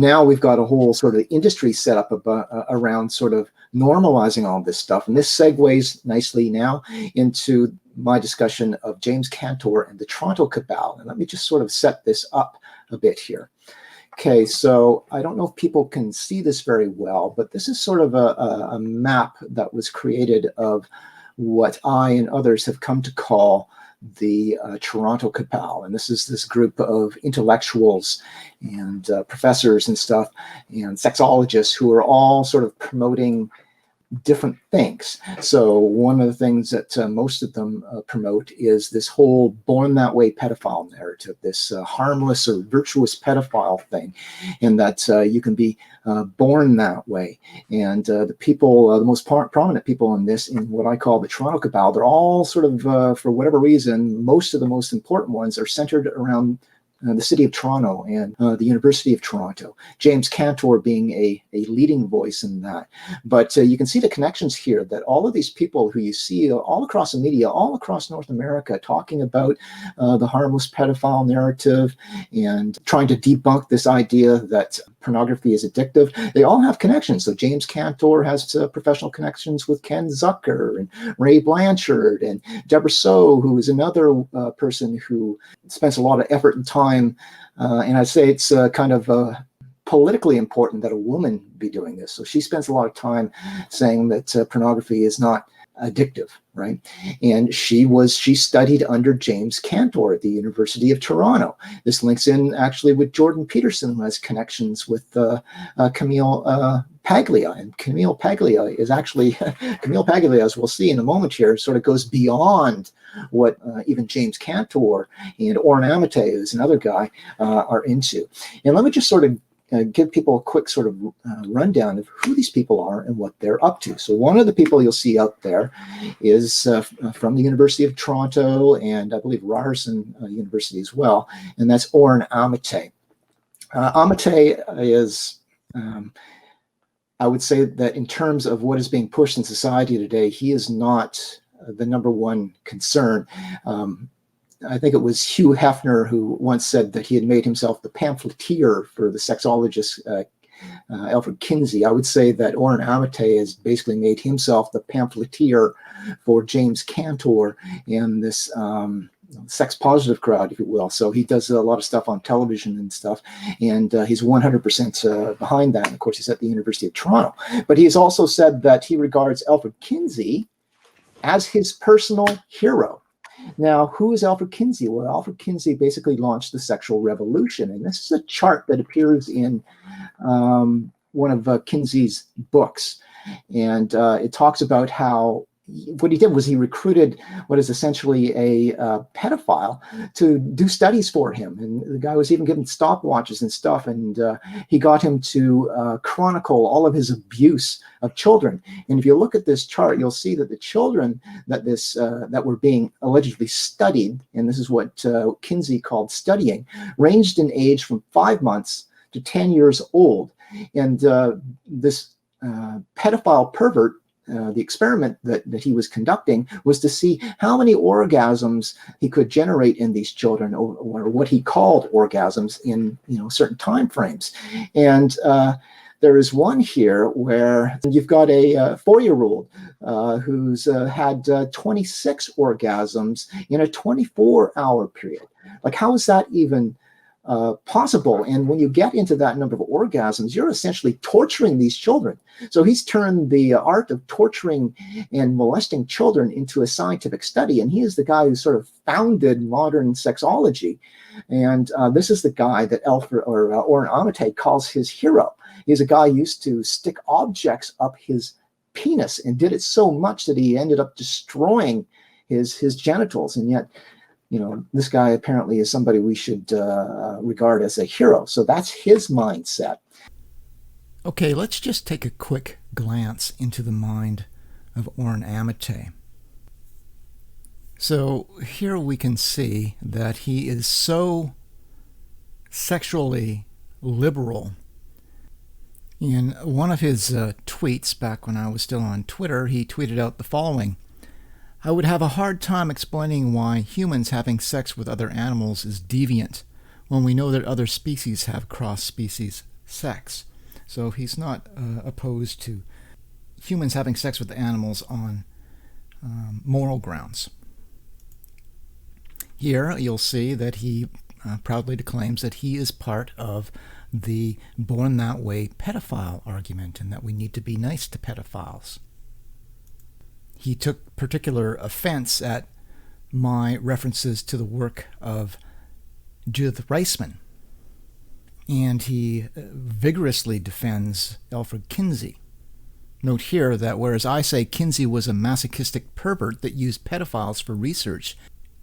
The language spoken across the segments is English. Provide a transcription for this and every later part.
now we've got a whole sort of industry set up around sort of normalizing all this stuff. And this segues nicely now into my discussion of James Cantor and the Toronto Cabal. And let me just sort of set this up a bit here. Okay, so I don't know if people can see this very well, but this is sort of a map that was created of what I and others have come to call the Toronto Cabal. And this is this group of intellectuals and professors and stuff and sexologists who are all sort of promoting different things. So one of the things that most of them promote is this whole born that way pedophile narrative, this harmless or virtuous pedophile thing, and that you can be born that way. And the people, the most prominent people in this, in what I call the Toronto Cabal, they're all sort of, for whatever reason, most of the most important ones are centered around the city of Toronto and the University of Toronto, James Cantor being a leading voice in that. But you can see the connections here, that all of these people who you see all across the media, all across North America, talking about the harmless pedophile narrative and trying to debunk this idea that pornography is addictive, they all have connections. So James Cantor has professional connections with Ken Zucker and Ray Blanchard and Deborah So, who is another person who spends a lot of effort and time. And I'd say it's kind of politically important that a woman be doing this. So she spends a lot of time saying that pornography is not addictive, right? And she studied under James Cantor at the University of Toronto. This links in actually with Jordan Peterson, who has connections with Camille Paglia. And Camille Paglia is actually, Camille Paglia, as we'll see in a moment here, sort of goes beyond what even James Cantor and Oren Amate, who's another guy, are into. And let me just sort of give people a quick sort of rundown of who these people are and what they're up to. So one of the people you'll see out there is from the University of Toronto and I believe Ryerson University as well, and that's Oren Amate. Amate is, I would say that in terms of what is being pushed in society today, he is not the number one concern. I think it was Hugh Hefner who once said that he had made himself the pamphleteer for the sexologist Alfred Kinsey. I would say that Oren Amate has basically made himself the pamphleteer for James Cantor and this sex positive crowd, if you will. So he does a lot of stuff on television and stuff, and he's 100% behind that. And of course, he's at the University of Toronto. But he has also said that he regards Alfred Kinsey as his personal hero. Now, who is Alfred Kinsey? Well, Alfred Kinsey basically launched the sexual revolution. And this is a chart that appears in one of Kinsey's books. And it talks about how what he did was he recruited what is essentially a pedophile to do studies for him. And the guy was even given stopwatches and stuff. And he got him to chronicle all of his abuse of children. And if you look at this chart, you'll see that the children that were being allegedly studied, and this is what Kinsey called studying, ranged in age from 5 months to 10 years old. And this pedophile pervert, the experiment that he was conducting was to see how many orgasms he could generate in these children, or what he called orgasms in certain time frames. And there is one here where you've got a 4-year-old who's had 26 orgasms in a 24-hour period. Like, how is that even possible? And when you get into that number of orgasms, you're essentially torturing these children. So he's turned the art of torturing and molesting children into a scientific study. And he is the guy who sort of founded modern sexology. And this is the guy that Oren Amate calls his hero. He's a guy who used to stick objects up his penis and did it so much that he ended up destroying his genitals. And yet, this guy apparently is somebody we should regard as a hero. So that's his mindset. Okay, let's just take a quick glance into the mind of Oren Amate. So here we can see that he is so sexually liberal. In one of his tweets back when I was still on Twitter, he tweeted out the following: "I would have a hard time explaining why humans having sex with other animals is deviant when we know that other species have cross-species sex. So he's not opposed to humans having sex with animals on moral grounds. Here you'll see that he proudly declaims that he is part of the born that way pedophile argument and that we need to be nice to pedophiles. He took particular offense at my references to the work of Judith Reisman, and he vigorously defends Alfred Kinsey. Note here that whereas I say Kinsey was a masochistic pervert that used pedophiles for research,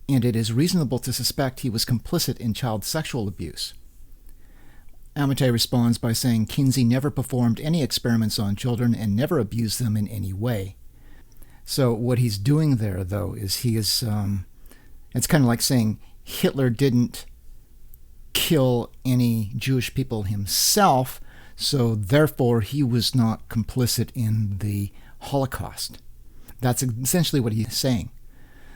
and it is reasonable to suspect he was complicit in child sexual abuse, Amate responds by saying Kinsey never performed any experiments on children and never abused them in any way. So what he's doing there, though, is he is, it's kind of like saying Hitler didn't kill any Jewish people himself, so therefore he was not complicit in the Holocaust. That's essentially what he's saying.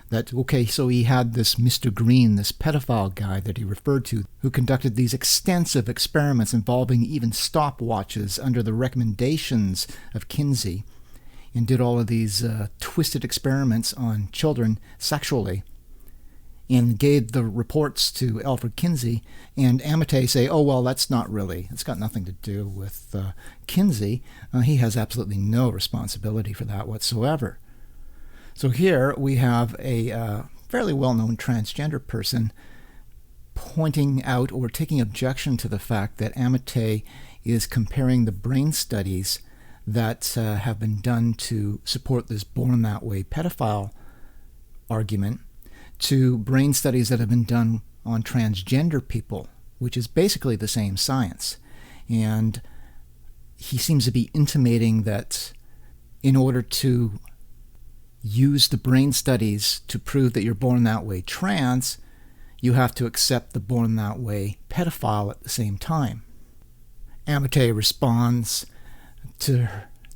That, okay, so he had this Mr. Green, this pedophile guy that he referred to, who conducted these extensive experiments involving even stopwatches under the recommendations of Kinsey, and did all of these twisted experiments on children sexually, and gave the reports to Alfred Kinsey, and Amate say, oh, well, that's not really, it's got nothing to do with Kinsey. He has absolutely no responsibility for that whatsoever. So here we have a fairly well-known transgender person pointing out or taking objection to the fact that Amate is comparing the brain studies that have been done to support this born that way pedophile argument to brain studies that have been done on transgender people, which is basically the same science. And he seems to be intimating that in order to use the brain studies to prove that you're born that way trans, you have to accept the born that way pedophile at the same time. Amate responds to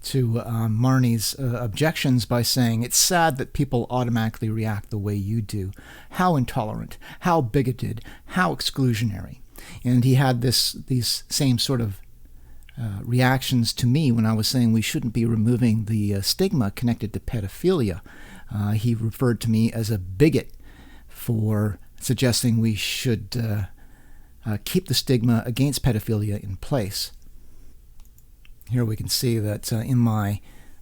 Marnie's objections by saying, it's sad that people automatically react the way you do. How intolerant, how bigoted, how exclusionary. And he had these same sort of reactions to me when I was saying we shouldn't be removing the stigma connected to pedophilia. He referred to me as a bigot for suggesting we should keep the stigma against pedophilia in place. Here we can see that in my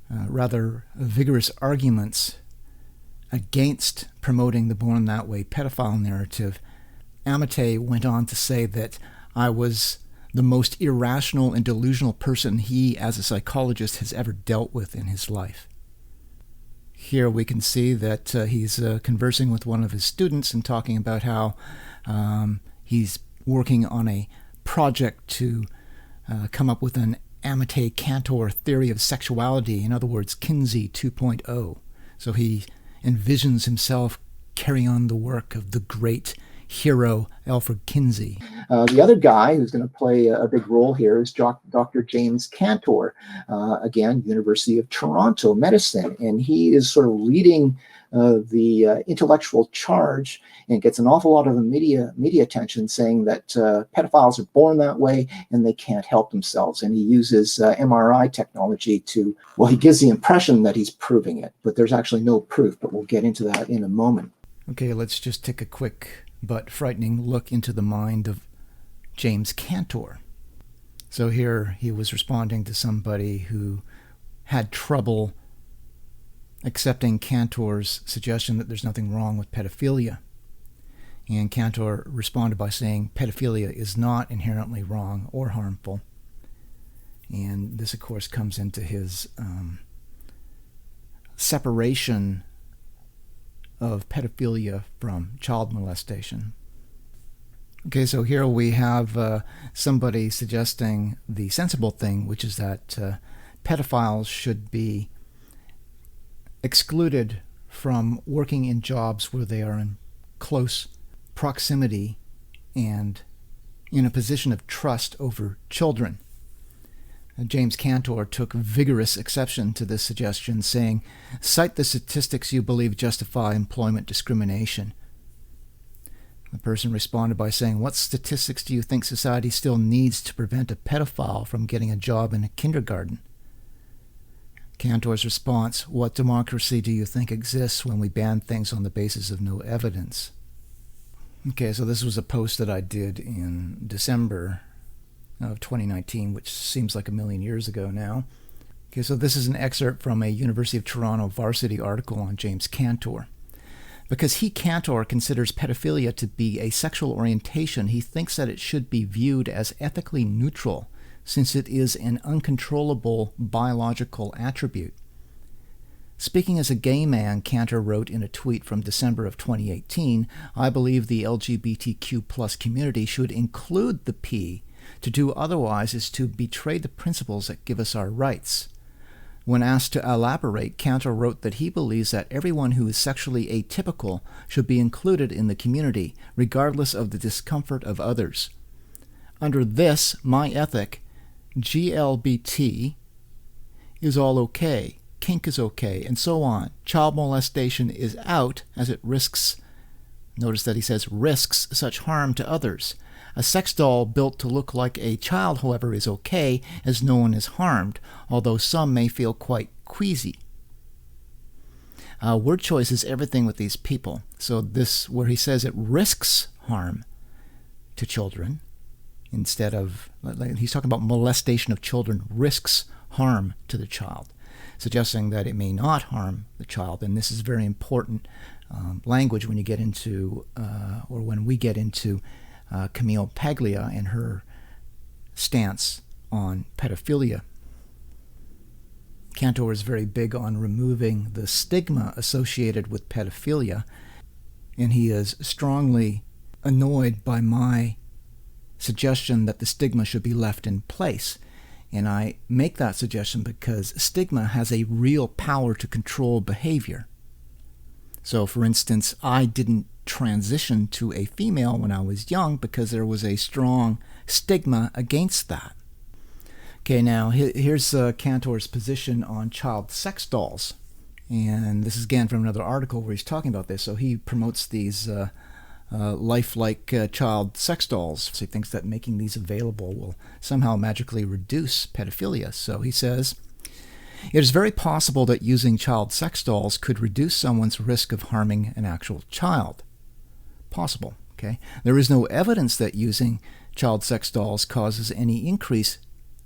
rather vigorous arguments against promoting the born that way pedophile narrative, Amate went on to say that I was the most irrational and delusional person he, as a psychologist, has ever dealt with in his life. Here we can see that he's conversing with one of his students and talking about how he's working on a project to come up with an Amate Cantor theory of sexuality, in other words, Kinsey 2.0. So he envisions himself carrying on the work of the great hero Alfred Kinsey. The other guy who's going to play a big role here is Dr. James Cantor, again, University of Toronto Medicine, and he is sort of leading the intellectual charge and gets an awful lot of the media attention, saying that pedophiles are born that way and they can't help themselves. And he uses MRI technology to, well, he gives the impression that he's proving it, but there's actually no proof, but we'll get into that in a moment. Okay, let's just take a quick but frightening look into the mind of James Cantor. So here he was responding to somebody who had trouble accepting Cantor's suggestion that there's nothing wrong with pedophilia. And Cantor responded by saying pedophilia is not inherently wrong or harmful. And this, of course, comes into his separation of pedophilia from child molestation. Okay, so here we have somebody suggesting the sensible thing, which is that pedophiles should be excluded from working in jobs where they are in close proximity and in a position of trust over children. James Cantor took vigorous exception to this suggestion, saying, cite the statistics you believe justify employment discrimination. The person responded by saying, "What statistics do you think society still needs to prevent a pedophile from getting a job in a kindergarten?" Cantor's response, "What democracy do you think exists when we ban things on the basis of no evidence?" Okay, so this was a post that I did in December of 2019, which seems like a million years ago now. Okay, so this is an excerpt from a University of Toronto varsity article on James Cantor. Because Cantor considers pedophilia to be a sexual orientation, he thinks that it should be viewed as ethically neutral, since it is an uncontrollable biological attribute. Speaking as a gay man, Cantor wrote in a tweet from December of 2018, "I believe the LGBTQ+ community should include the P. To do otherwise is to betray the principles that give us our rights." When asked to elaborate, Cantor wrote that he believes that everyone who is sexually atypical should be included in the community, regardless of the discomfort of others. Under this, my ethic, GLBT is all okay, kink is okay, and so on. Child molestation is out as it risks, notice that he says risks such harm to others. A sex doll built to look like a child, however, is okay, as no one is harmed, although some may feel quite queasy. Word choice is everything with these people. So this, where he says it risks harm to children, instead of, he's talking about molestation of children risks harm to the child, suggesting that it may not harm the child. And this is very important language when you get into, or when we get into Camille Paglia and her stance on pedophilia. Cantor is very big on removing the stigma associated with pedophilia, and he is strongly annoyed by my suggestion that the stigma should be left in place. And I make that suggestion because stigma has a real power to control behavior. So, for instance, I didn't transition to a female when I was young because there was a strong stigma against that. Okay, now here's Cantor's position on child sex dolls. And this is again from another article where he's talking about this. So he promotes these lifelike child sex dolls. So he thinks that making these available will somehow magically reduce pedophilia. So he says, "It is very possible that using child sex dolls could reduce someone's risk of harming an actual child." Possible, okay? There is no evidence that using child sex dolls causes any increase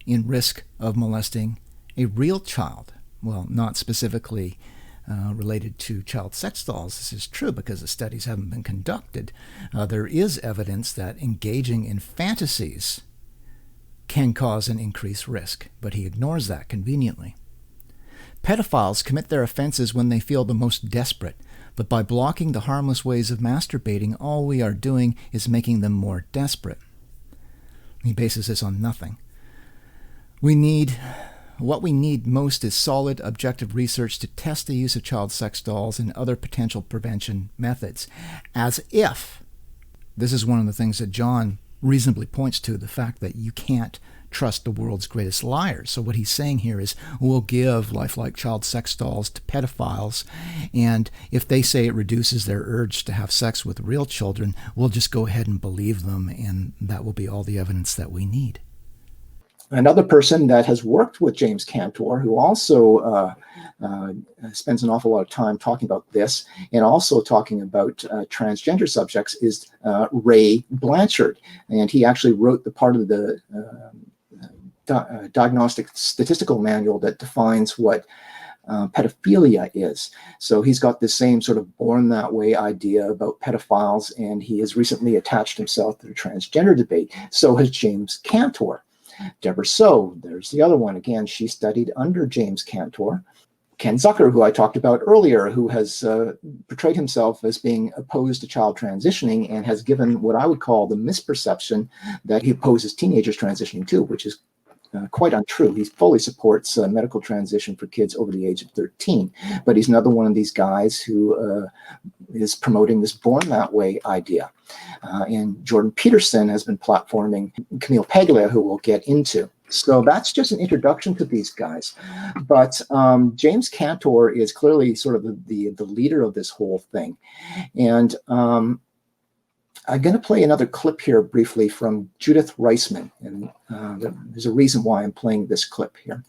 in risk of molesting a real child. Well, not specifically related to child sex dolls. This is true because the studies haven't been conducted. There is evidence that engaging in fantasies can cause an increased risk, but he ignores that conveniently. Pedophiles commit their offenses when they feel the most desperate, but by blocking the harmless ways of masturbating, all we are doing is making them more desperate. He bases this on nothing. What we need most is solid, objective research to test the use of child sex dolls and other potential prevention methods. As if, this is one of the things that John reasonably points to, the fact that you can't trust the world's greatest liars. So what he's saying here is, we'll give lifelike child sex dolls to pedophiles, and if they say it reduces their urge to have sex with real children, we'll just go ahead and believe them, and that will be all the evidence that we need. Another person that has worked with James Cantor, who also spends an awful lot of time talking about this and also talking about transgender subjects, is Ray Blanchard. And he actually wrote the part of the diagnostic statistical manual that defines what pedophilia is. So he's got this same sort of born that way idea about pedophiles, and he has recently attached himself to the transgender debate. So has James Cantor. Deborah So, there's the other one. Again, she studied under James Cantor. Ken Zucker, who I talked about earlier, who has portrayed himself as being opposed to child transitioning and has given what I would call the misperception that he opposes teenagers transitioning too, which is quite untrue. He fully supports medical transition for kids over the age of 13, but he's another one of these guys who is promoting this born that way idea. And Jordan Peterson has been platforming Camille Paglia, who we'll get into. So that's just an introduction to these guys. But James Cantor is clearly sort of the leader of this whole thing. And I'm going to play another clip here briefly from Judith Reisman, and there's a reason why I'm playing this clip here.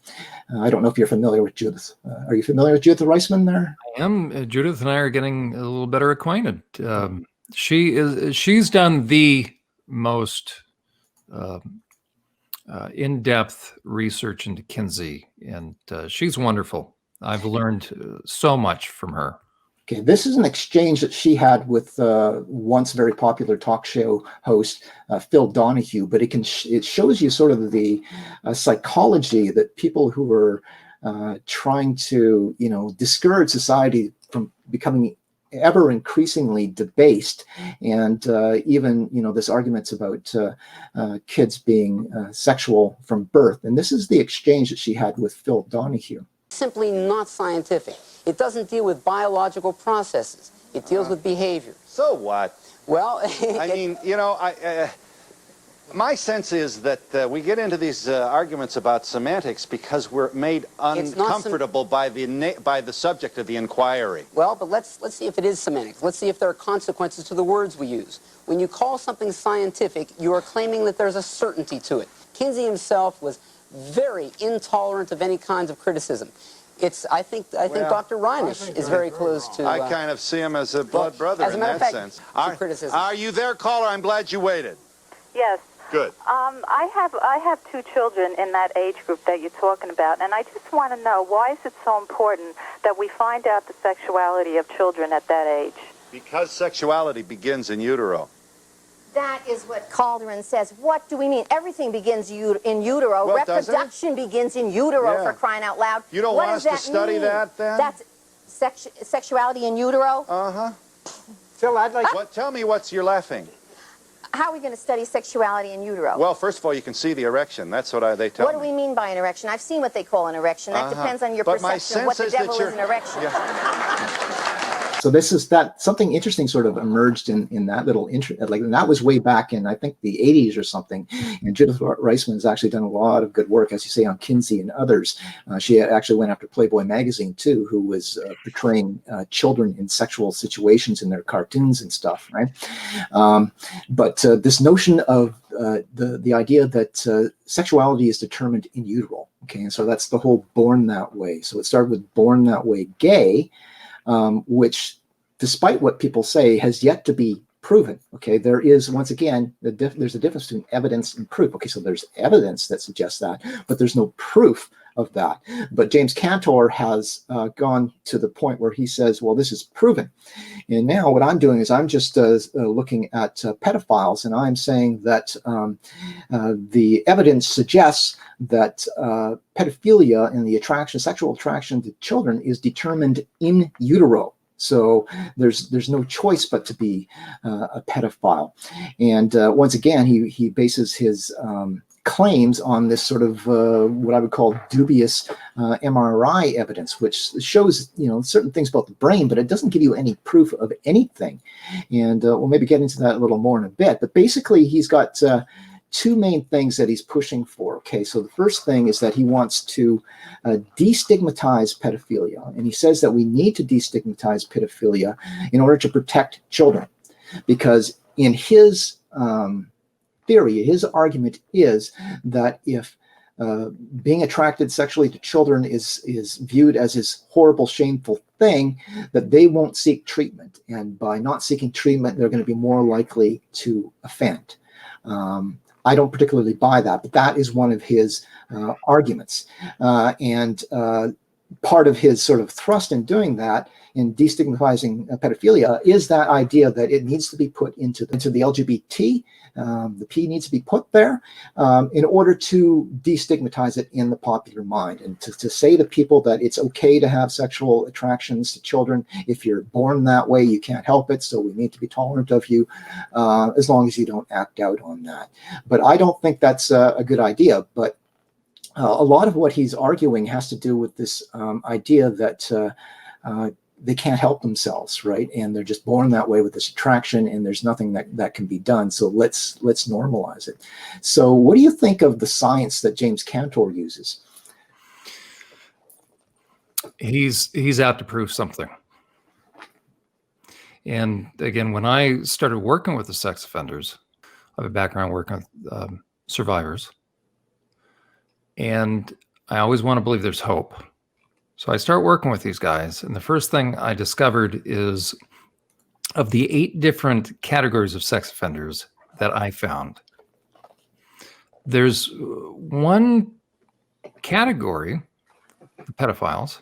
I don't know if you're familiar with Judith. Are you familiar with Judith Reisman there? I am. Judith and I are getting a little better acquainted. She's done the most in-depth research into Kinsey, and she's wonderful. I've learned so much from her. Okay, this is an exchange that she had with once very popular talk show host Phil Donahue, but it shows you sort of the psychology that people who are trying to discourage society from becoming ever increasingly debased, and even this arguments about kids being sexual from birth. And this is the exchange that she had with Phil Donahue. Simply not scientific. It doesn't deal with biological processes. It deals with behavior. So what? Well, I mean, my sense is that we get into these arguments about semantics because we're made uncomfortable by the subject of the inquiry. Well, but let's see if it is semantics. Let's see if there are consequences to the words we use. When you call something scientific, you are claiming that there's a certainty to it. Kinsey himself was very intolerant of any kinds of criticism. I think Dr. Reinisch is very close to... I kind of see him as a blood brother in that sense. Are you there, caller? I'm glad you waited. Yes. Good. I have two children in that age group that you're talking about, and I just want to know, why is it so important that we find out the sexuality of children at that age? Because sexuality begins in utero. That is what Calderon says. What do we mean? Everything begins in utero. Well, reproduction begins in utero, for crying out loud. You don't want us to study that, then? That's sexuality in utero? Uh-huh. Phil, I'd like... Tell me you're laughing. How are we going to study sexuality in utero? Well, first of all, you can see the erection. That's what they tell me. What do we mean by an erection? I've seen what they call an erection. That depends on your perception of what the devil is an erection. So this is something interesting sort of emerged in that little and that was way back in, I think, the 80s or something. And Judith Reisman has actually done a lot of good work, as you say, on Kinsey and others. She actually went after Playboy magazine too, who was portraying children in sexual situations in their cartoons and stuff, right? But this notion of the idea that sexuality is determined in utero, okay, and so that's the whole born that way. So it started with born that way gay, which, despite what people say, has yet to be proven. Okay, there is, once again, there's a difference between evidence and proof. Okay, so there's evidence that suggests that, but there's no proof of that. But James Cantor has gone to the point where he says, well, this is proven. And now what I'm doing is I'm just looking at pedophiles, and I'm saying that the evidence suggests that pedophilia and the sexual attraction to children is determined in utero. So there's no choice but to be a pedophile. And once again, he bases his claims on this sort of what I would call dubious MRI evidence, which shows certain things about the brain, but it doesn't give you any proof of anything. And we'll maybe get into that a little more in a bit. But basically, he's got two main things that he's pushing for. Okay, so the first thing is that he wants to destigmatize pedophilia, and he says that we need to destigmatize pedophilia in order to protect children, because in his theory, his argument is that if being attracted sexually to children is viewed as this horrible, shameful thing, that they won't seek treatment, and by not seeking treatment, they're going to be more likely to offend. I don't particularly buy that, but that is one of his arguments. And part of his sort of thrust in doing that, in destigmatizing pedophilia, is that idea that it needs to be put into the LGBT. The P needs to be put there in order to destigmatize it in the popular mind, and to say to people that it's okay to have sexual attractions to children. If you're born that way, you can't help it, so we need to be tolerant of you as long as you don't act out on that. But I don't think that's a good idea. But a lot of what he's arguing has to do with this idea that they can't help themselves, right? And they're just born that way with this attraction, and there's nothing that can be done. So let's normalize it. So what do you think of the science that James Cantor uses? He's out to prove something. And again, when I started working with the sex offenders, I have a background working with survivors. And I always want to believe there's hope. So I start working with these guys. And the first thing I discovered is, of the 8 different categories of sex offenders that I found, there's one category, the pedophiles,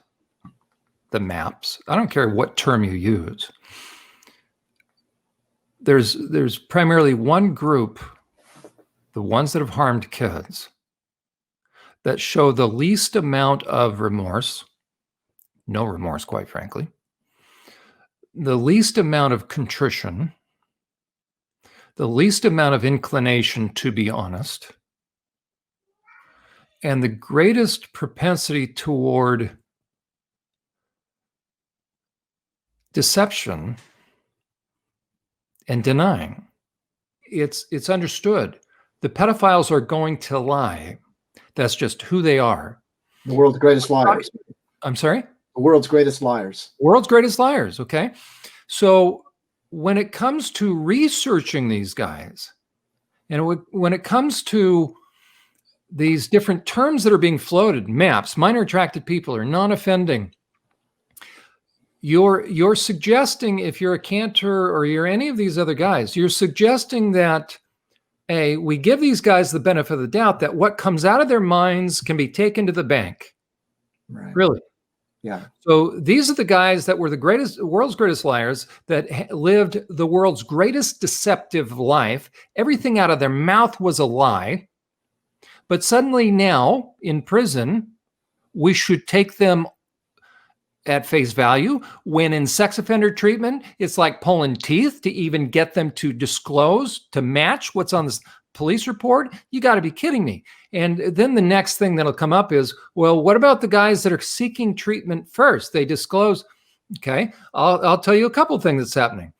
the MAPs. I don't care what term you use. There's primarily one group, the ones that have harmed kids, that show the least amount of remorse, no remorse, quite frankly, the least amount of contrition, the least amount of inclination to be honest, and the greatest propensity toward deception and denying. It's understood. The pedophiles are going to lie. That's just who they are. The world's greatest liars. I'm sorry? The world's greatest liars. World's greatest liars, okay? So when it comes to researching these guys, and when it comes to these different terms that are being floated, MAPs, minor attracted people, or non-offending, you're suggesting, if you're a Cantor or you're any of these other guys, you're suggesting that, we give these guys the benefit of the doubt that what comes out of their minds can be taken to the bank. Right. Really? Yeah. So these are the guys that were the world's greatest liars, that lived the world's greatest deceptive life. Everything out of their mouth was a lie. But suddenly now, in prison, we should take them at face value, when in sex offender treatment, it's like pulling teeth to even get them to disclose, to match what's on this police report. You got to be kidding me. And then the next thing that'll come up is, well, what about the guys that are seeking treatment first? They disclose. Okay, I'll tell you a couple of things that's happening.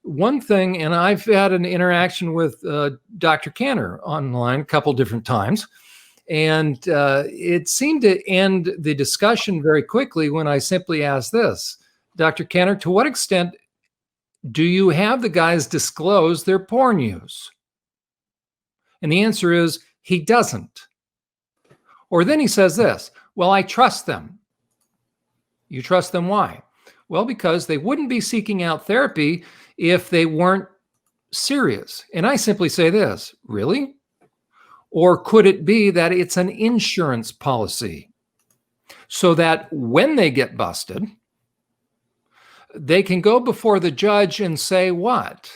One thing, and I've had an interaction with Dr. Cantor online a couple different times, and it seemed to end the discussion very quickly when I simply asked this: Dr. Cantor, to what extent do you have the guys disclose their porn use? And the answer is, he doesn't. Or then he says this: well, I trust them. You trust them, why? Well, because they wouldn't be seeking out therapy if they weren't serious. And I simply say this: really? Or could it be that it's an insurance policy, so that when they get busted, they can go before the judge and say what?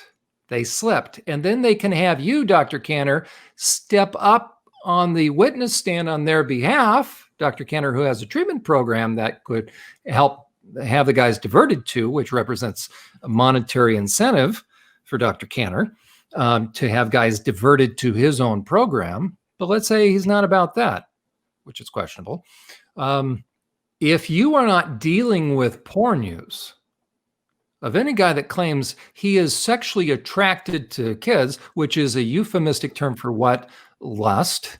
They slipped. And then they can have you, Dr. Cantor, step up on the witness stand on their behalf. Dr. Cantor, who has a treatment program that could help have the guys diverted to, which represents a monetary incentive for Dr. Cantor, to have guys diverted to his own program. But let's say he's not about that, which is questionable. If you are not dealing with porn use of any guy that claims he is sexually attracted to kids, which is a euphemistic term for what? Lust.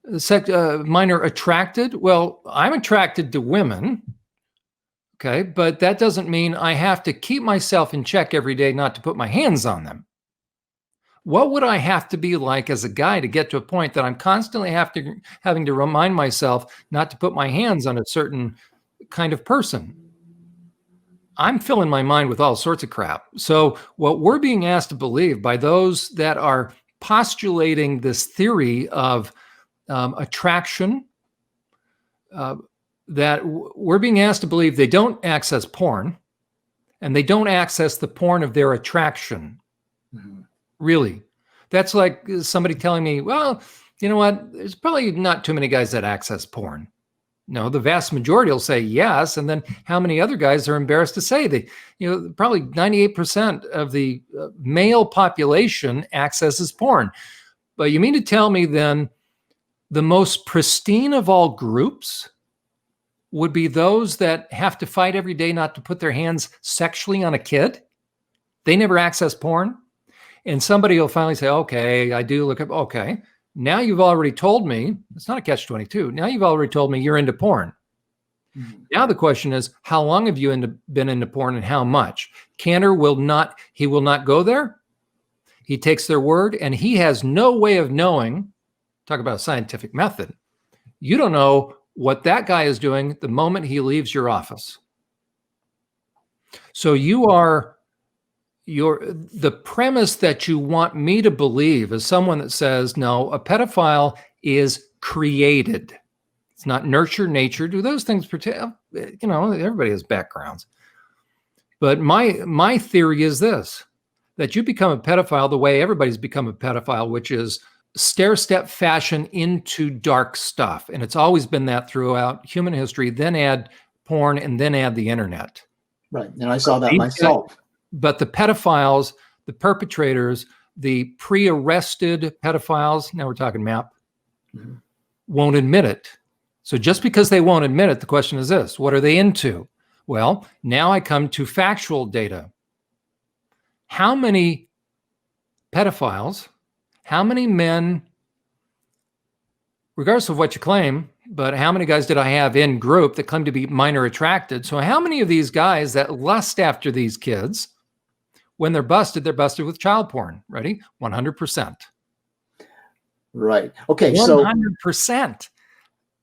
Minor attracted? Well, I'm attracted to women. Okay, but that doesn't mean I have to keep myself in check every day not to put my hands on them. What would I have to be like as a guy to get to a point that I'm constantly having to remind myself not to put my hands on a certain kind of person? I'm filling my mind with all sorts of crap. So what we're being asked to believe by those that are postulating this theory of attraction, that we're being asked to believe they don't access porn, and they don't access the porn of their attraction. Mm-hmm. Really. That's like somebody telling me, well, you know what? There's probably not too many guys that access porn. No, the vast majority will say yes. And then how many other guys are embarrassed to say they, probably 98% of the male population accesses porn. But you mean to tell me then the most pristine of all groups would be those that have to fight every day not to put their hands sexually on a kid? They never access porn. And somebody will finally say, okay, I do look up. Okay, now you've already told me, it's not a catch-22. Now you've already told me you're into porn. Now the question is, how long have you been into porn and how much? Cantor will not go there. He takes their word, and he has no way of knowing, talk about a scientific method. You don't know what that guy is doing the moment he leaves your office. So the premise that you want me to believe is someone that says, no, a pedophile is created. It's not nurture, nature. Do those things pretend? You know, everybody has backgrounds. But my theory is this, that you become a pedophile the way everybody's become a pedophile, which is stair-step fashion into dark stuff. And it's always been that throughout human history, then add porn and then add the internet. Right. And I saw that myself. But the pedophiles, the perpetrators, the pre-arrested pedophiles, now we're talking MAP, won't admit it. So just because they won't admit it, the question is this, what are they into? Well, now I come to factual data. How many pedophiles, how many men, regardless of what you claim, but how many guys did I have in group that claim to be minor attracted? So how many of these guys that lust after these kids, when they're busted with child porn? Ready? 100%. Right. Okay. 100%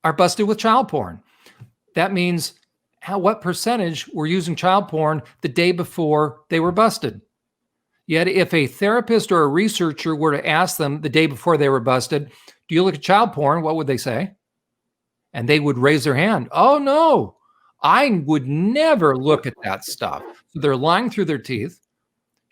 are busted with child porn. That means what percentage were using child porn the day before they were busted? Yet if a therapist or a researcher were to ask them the day before they were busted, do you look at child porn? What would they say? And they would raise their hand. Oh, no, I would never look at that stuff. So they're lying through their teeth.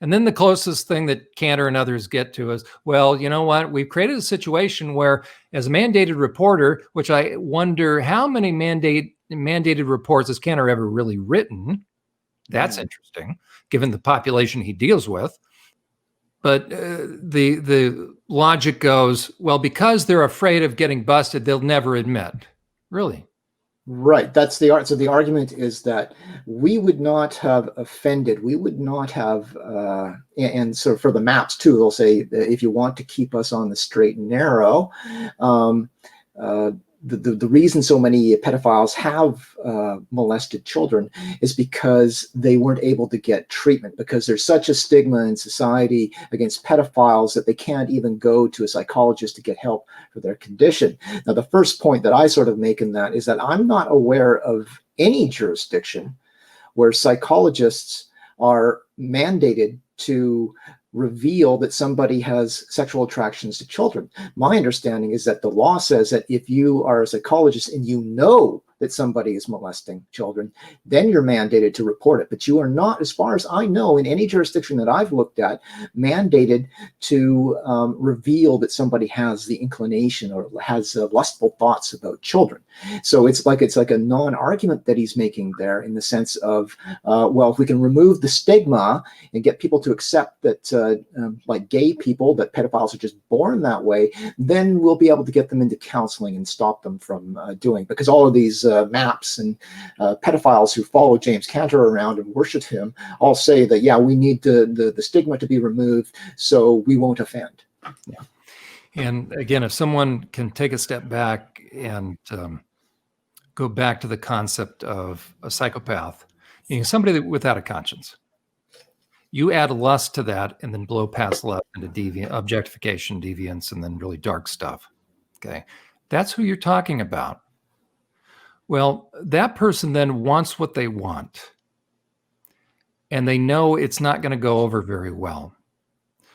And then the closest thing that Cantor and others get to is, well, you know what? We've created a situation where, as a mandated reporter, which I wonder how many mandated reports has Cantor ever really written? That's interesting, given the population he deals with. But the logic goes, well, because they're afraid of getting busted, they'll never admit. Really? Right. That's the art. So the argument is that we would not have offended. We would not have, and so for the maps too, they'll say that if you want to keep us on the straight and narrow, the reason so many pedophiles have molested children is because they weren't able to get treatment, because there's such a stigma in society against pedophiles that they can't even go to a psychologist to get help for their condition. Now, the first point that I sort of make in that is that I'm not aware of any jurisdiction where psychologists are mandated to reveal that somebody has sexual attractions to children. My understanding is that the law says that if you are a psychologist and you know that somebody is molesting children, then you're mandated to report it. But you are not, as far as I know, in any jurisdiction that I've looked at, mandated to reveal that somebody has the inclination or has lustful thoughts about children. So it's like a non-argument that he's making there, in the sense of, well, if we can remove the stigma and get people to accept that, like gay people, that pedophiles are just born that way, then we'll be able to get them into counseling and stop them from doing. Because all of these maps and pedophiles who follow James Cantor around and worship him all say that, yeah, we need the stigma to be removed so we won't offend. Yeah. And again, if someone can take a step back and go back to the concept of a psychopath, you know, somebody without a conscience, you add lust to that and then blow past lust into objectification, deviance, and then really dark stuff. Okay. That's who you're talking about. Well, that person then wants what they want, and they know it's not going to go over very well.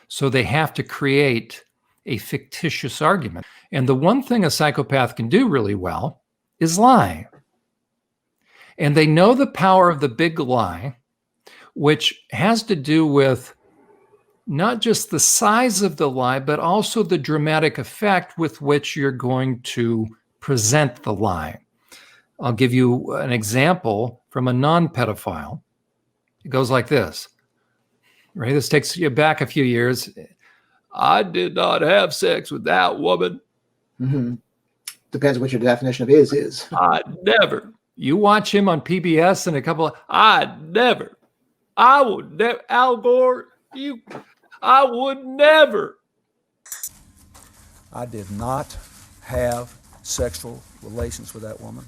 So they have to create a fictitious argument. And the one thing a psychopath can do really well is lie. And they know the power of the big lie, which has to do with not just the size of the lie, but also the dramatic effect with which you're going to present the lie. I'll give you an example from a non-pedophile. It goes like this, right? This takes you back a few years. I did not have sex with that woman. Mm-hmm. Depends what your definition of is. I never. You watch him on PBS and I would never, Al Gore, I would never. I did not have sexual relations with that woman.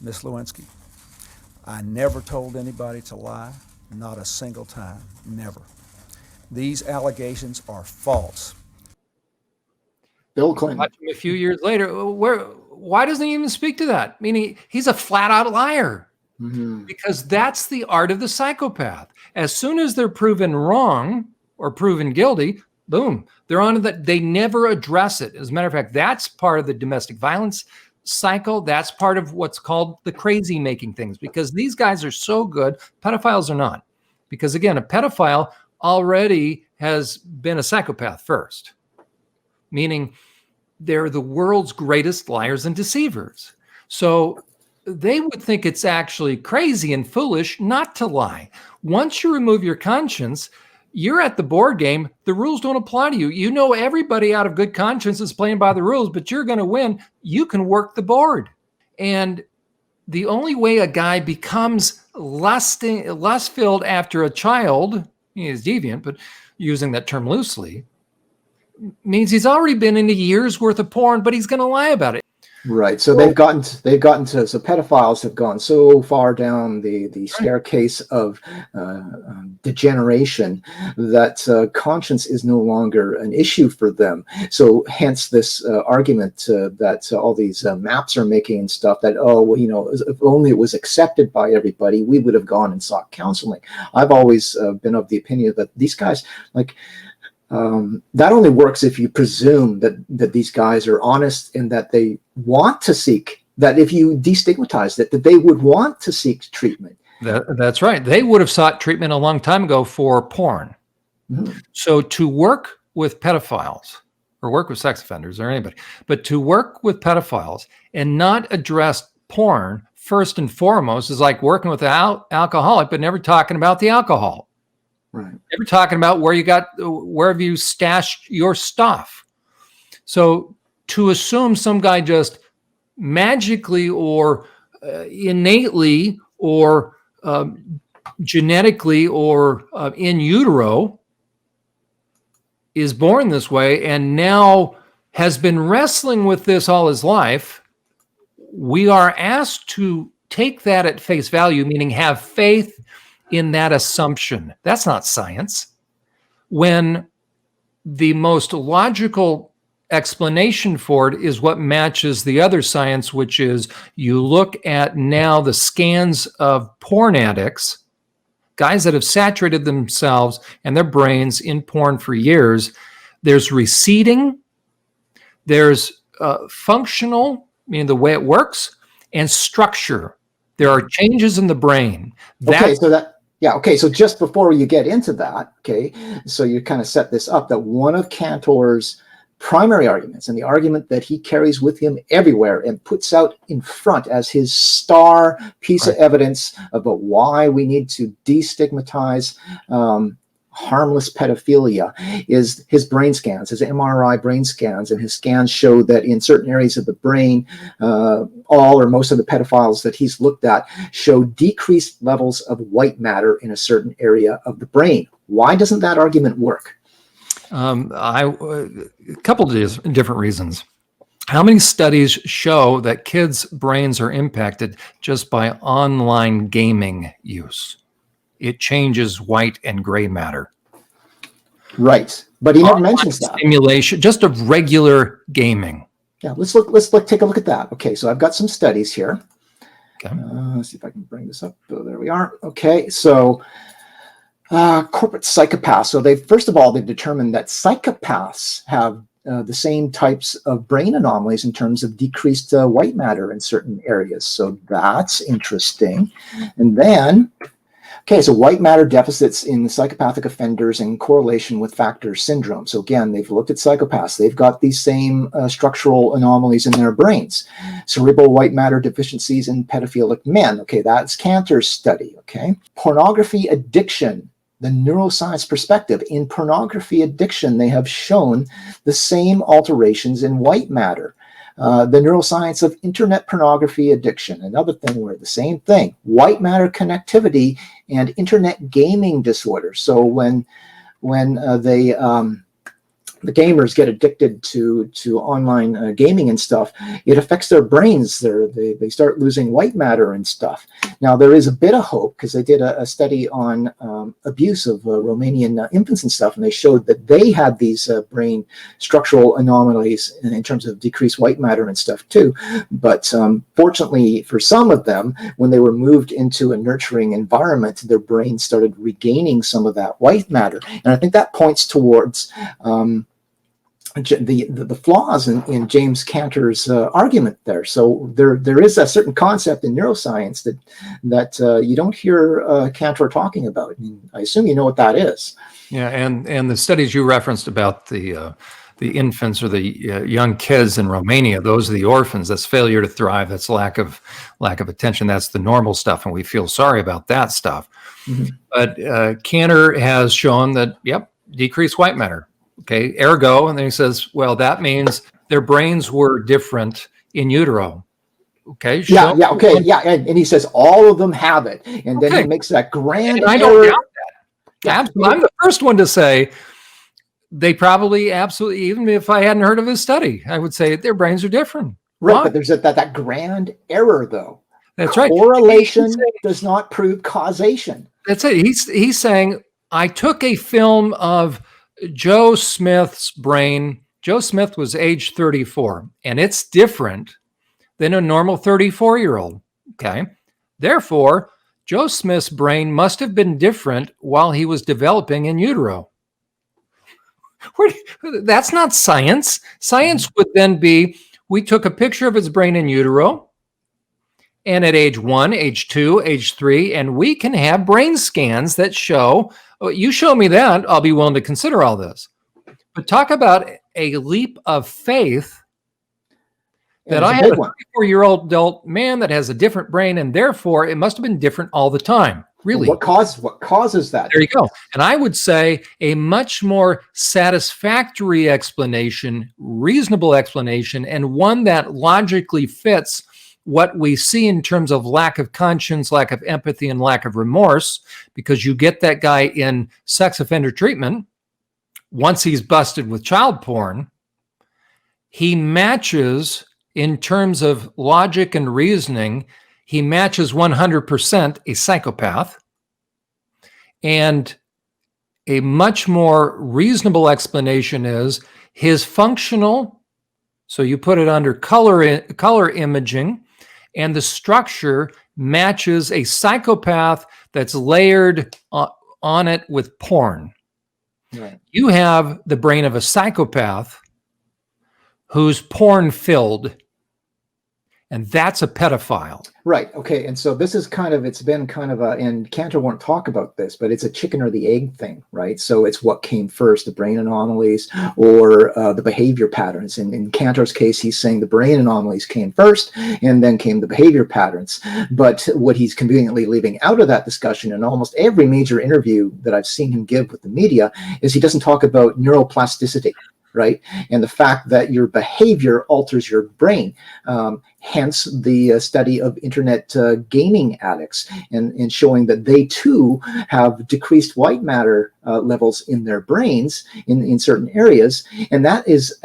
Miss Lewinsky, I never told anybody to lie, not a single time, never. These allegations are false. Bill Clinton. Watch him a few years later. Why doesn't he even speak to that? I mean, he's a flat out liar. Mm-hmm. Because that's the art of the psychopath. As soon as they're proven wrong or proven guilty, boom, they're on to that. They never address it. As a matter of fact, that's part of the domestic violence cycle. That's part of what's called the crazy making things, because these guys are so good. Pedophiles are not. Because again, a pedophile already has been a psychopath first, meaning they're the world's greatest liars and deceivers. So they would think it's actually crazy and foolish not to lie. Once you remove your conscience, you're at the board game. The rules don't apply to you. You know everybody out of good conscience is playing by the rules, but you're going to win. You can work the board. And the only way a guy becomes lust-filled after a child, he is deviant, but using that term loosely, means he's already been into years worth of porn, but he's going to lie about it. Right. So they've gotten to, so pedophiles have gone so far down the staircase of degeneration that conscience is no longer an issue for them. So hence this argument that all these maps are making and stuff that, oh, well, you know, if only it was accepted by everybody, we would have gone and sought counseling. I've always been of the opinion that these guys, like, that only works if you presume that these guys are honest and that they want to seek, that if you destigmatize it, that they would want to seek treatment. That's right. They would have sought treatment a long time ago for porn. Mm-hmm. So to work with pedophiles or work with sex offenders or anybody, but to work with pedophiles and not address porn first and foremost is like working with an alcoholic, but never talking about the alcohol. Right. Never talking about where have you stashed your stuff. So to assume some guy just magically or innately or genetically or in utero is born this way and now has been wrestling with this all his life, we are asked to take that at face value, meaning have faith in that assumption. That's not science. When the most logical explanation for it is what matches the other science, which is you look at now the scans of porn addicts, guys that have saturated themselves and their brains in porn for years. There's receding, there's functional, meaning the way it works, and structure. There are changes in the brain. So just before you get into that, okay, so you kind of set this up, that one of Cantor's primary arguments, and the argument that he carries with him everywhere and puts out in front as his star piece of evidence about why we need to destigmatize harmless pedophilia, is his brain scans, his MRI brain scans, and his scans show that in certain areas of the brain, all or most of the pedophiles that he's looked at show decreased levels of white matter in a certain area of the brain. Why doesn't that argument work? A couple of different reasons. How many studies show that kids' brains are impacted just by online gaming use? It changes white and gray matter. Right, but he never mentions that. Stimulation, just of regular gaming. Yeah, let's take a look at that. Okay, so I've got some studies here. Okay. Let's see if I can bring this up. Oh, there we are. Okay, so corporate psychopaths. So they've determined that psychopaths have the same types of brain anomalies in terms of decreased white matter in certain areas. So that's interesting. And then, okay, so white matter deficits in psychopathic offenders in correlation with factor syndrome. So again, they've looked at psychopaths. They've got these same structural anomalies in their brains. Cerebral white matter deficiencies in pedophilic men. Okay, that's Cantor's study. Okay, pornography addiction. The neuroscience perspective. In pornography addiction, they have shown the same alterations in white matter. The neuroscience of internet pornography addiction, another thing where the same thing, white matter connectivity and internet gaming disorder. So when they the gamers get addicted to online gaming and stuff, it affects their brains. They start losing white matter and stuff. Now, there is a bit of hope, because they did a study on abuse of Romanian infants and stuff, and they showed that they had these brain structural anomalies in terms of decreased white matter and stuff too. But fortunately for some of them, when they were moved into a nurturing environment, their brain started regaining some of that white matter. And I think that points towards the flaws in James Cantor's argument there. So there is a certain concept in neuroscience that you don't hear Cantor talking about. And I assume you know what that is. Yeah, and the studies you referenced about the infants or the young kids in Romania, those are the orphans. That's failure to thrive. That's lack of attention. That's the normal stuff, and we feel sorry about that stuff. Mm-hmm. But Cantor has shown that, yep, decreased white matter. Okay, ergo, and then he says, well, that means their brains were different in utero. Okay. And he says all of them have it, and then he makes that grand. And I don't doubt that. Yeah. I'm the first one to say they probably absolutely. Even if I hadn't heard of his study, I would say their brains are different. Right, but there's that grand error though. That's right. Correlation does not prove causation. That's it. He's saying, I took a film of Joe Smith's brain. Joe Smith was age 34, and it's different than a normal 34-year-old. Okay. Therefore, Joe Smith's brain must have been different while he was developing in utero. That's not science. Science would then be, we took a picture of his brain in utero, and at age 1, age 2, age 3, and we can have brain scans that show, you show me that, I'll be willing to consider all this. But talk about a leap of faith that I have a 34-year-old adult man that has a different brain, and therefore it must have been different all the time. Really. What causes that? There you go. And I would say a much more satisfactory explanation, reasonable explanation, and one that logically fits what we see in terms of lack of conscience, lack of empathy, and lack of remorse, because you get that guy in sex offender treatment. Once he's busted with child porn, he matches, in terms of logic and reasoning, he matches 100% a psychopath. And a much more reasonable explanation is his functional, so you put it under color imaging, and the structure matches a psychopath that's layered on it with porn. Right. You have the brain of a psychopath who's porn filled, and that's a pedophile. Right. Okay. And so this is it's been kind of and Cantor won't talk about this, but it's a chicken or the egg thing, right? So it's what came first, the brain anomalies or the behavior patterns. In Cantor's case, he's saying the brain anomalies came first and then came the behavior patterns. But what he's conveniently leaving out of that discussion in almost every major interview that I've seen him give with the media is he doesn't talk about neuroplasticity. Right. And the fact that your behavior alters your brain, hence the study of internet gaming addicts and showing that they too have decreased white matter levels in their brains in certain areas. And that is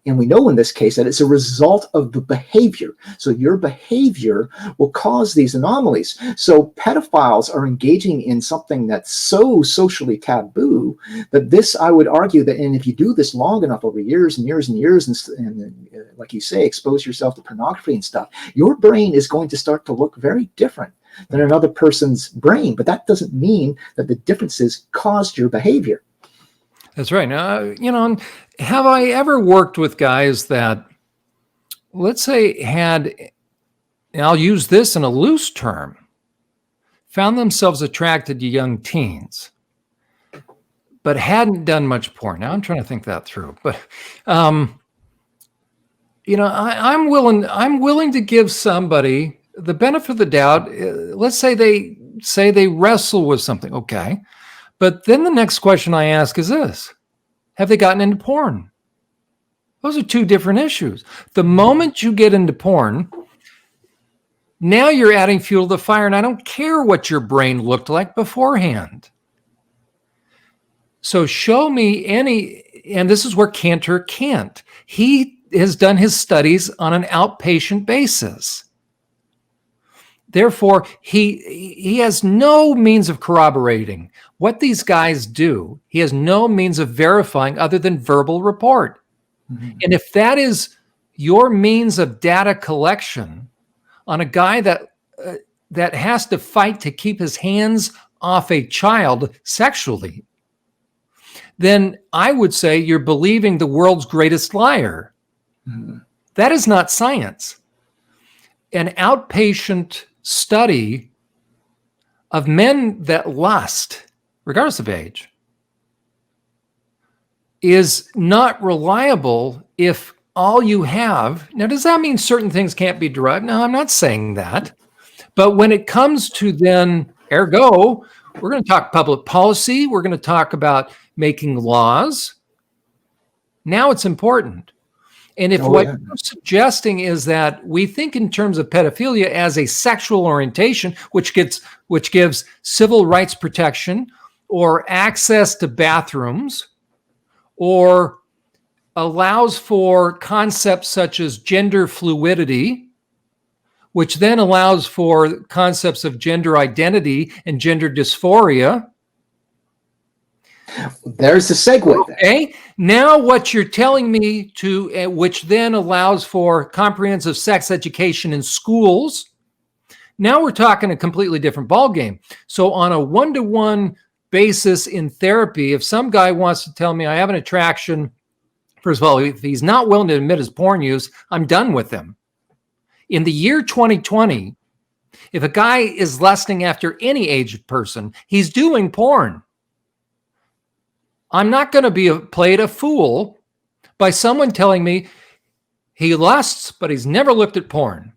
and we know in this case that it's a result of the behavior. So your behavior will cause these anomalies. So pedophiles are engaging in something that's so socially taboo that this, I would argue that, and if you do this long enough over years and years and years, and like you say, expose yourself to pornography and stuff, your brain is going to start to look very different than another person's brain. But that doesn't mean that the differences caused your behavior. That's right. Now, have I ever worked with guys that, let's say, had, and I'll use this in a loose term, found themselves attracted to young teens, but hadn't done much porn? Now I'm trying to think that through, but I'm willing to give somebody the benefit of the doubt. Let's say they wrestle with something, okay. But then the next question I ask is this: have they gotten into porn? Those are two different issues. The moment you get into porn, now you're adding fuel to the fire, and I don't care what your brain looked like beforehand. So show me any, and this is where Cantor can't. He has done his studies on an outpatient basis. Therefore, he has no means of corroborating what these guys do. He has no means of verifying other than verbal report. Mm-hmm. And if that is your means of data collection on a guy that has to fight to keep his hands off a child sexually, then I would say you're believing the world's greatest liar. Mm-hmm. That is not science. An outpatient study of men that lust, regardless of age, is not reliable if all you have. Now, does that mean certain things can't be derived? No, I'm not saying that. But when it comes to then, ergo, we're going to talk public policy. We're going to talk about making laws. Now it's important. And if what you're suggesting is that we think in terms of pedophilia as a sexual orientation, which gives civil rights protection or access to bathrooms, or allows for concepts such as gender fluidity, which then allows for concepts of gender identity and gender dysphoria. There's the segue. Okay. Now what you're telling me to, which then allows for comprehensive sex education in schools. Now we're talking a completely different ballgame. So on a one-to-one basis in therapy, if some guy wants to tell me I have an attraction, first of all, if he's not willing to admit his porn use, I'm done with him. In the year 2020, if a guy is lusting after any aged person, he's doing porn. I'm not going to be played a fool by someone telling me he lusts, but he's never looked at porn.